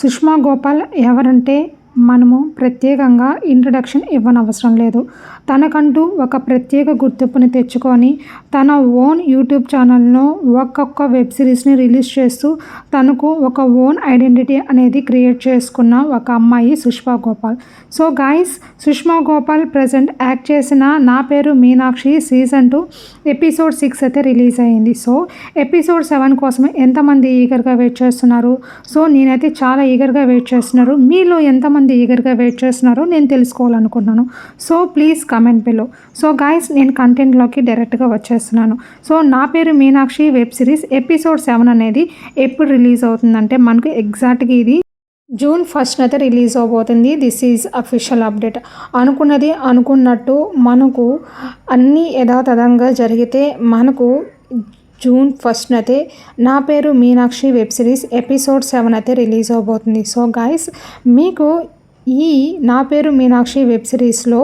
సుష్మా గోపాల్ ఎవరంటే మనము ప్రత్యేకంగా ఇంట్రడక్షన్ ఇవ్వనవసరం లేదు. తనకంటూ ఒక ప్రత్యేక గుర్తింపుని తెచ్చుకొని తన ఓన్ యూట్యూబ్ ఛానల్‌లో ఒక్కొక్క వెబ్ సిరీస్‌ని రిలీజ్ చేస్తూ తనకు ఒక ఓన్ ఐడెంటిటీ అనేది క్రియేట్ చేసుకున్న ఒక అమ్మాయి Sushma Gopal. So guys, Sushma Gopal present act చేసిన నా పేరు మీనాక్షి సీజన్ 2 ఎపిసోడ్ 6 అయితే రిలీజ్ అయింది. సో ఎపిసోడ్ 7 కోసం ఎంతమంది ఈగర్గా వెయిట్ చేస్తున్నారు? సో నేనైతే చాలా ఈగర్గా వెయిట్ చేస్తున్నారు. మీలో ఎంతమంది ఈగర్గా వెయిట్ చేస్తున్నారో నేను తెలుసుకోవాలనుకుంటున్నాను. So please comment below. So guys, నేను కంటెంట్లోకి డైరెక్ట్గా వచ్చేస్తున్నాను. సో నా పేరు మీనాక్షి వెబ్ సిరీస్ ఎపిసోడ్ 7 అనేది ఎప్పుడు రిలీజ్ అవుతుందంటే మనకు ఎగ్జాక్ట్గా ఇది జూన్ 1 అయితే రిలీజ్ అవబోతుంది. This is official update. అనుకున్నది అనుకున్నట్టు మనకు అన్నీ యథాతథంగా జరిగితే మనకు జూన్ 1 అయితే నా పేరు మీనాక్షి వెబ్ సిరీస్ ఎపిసోడ్ 7 అయితే రిలీజ్ అవబోతుంది. సో గైస్, మీకు ఈ నా పేరు మీనాక్షి వెబ్ సిరీస్లో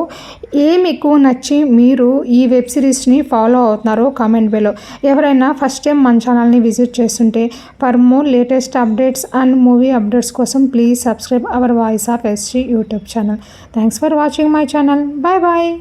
ఏమి ఎక్కువ నచ్చి మీరు ఈ వెబ్ సిరీస్ని ఫాలో అవుతున్నారో కామెంట్ బిలో. ఎవరైనా ఫస్ట్ టైం మన ఛానల్ని విజిట్ చేస్తుంటే for more latest updates and movie updates కోసం please subscribe our voice of SG YouTube channel. Thanks for watching my channel. Bye bye.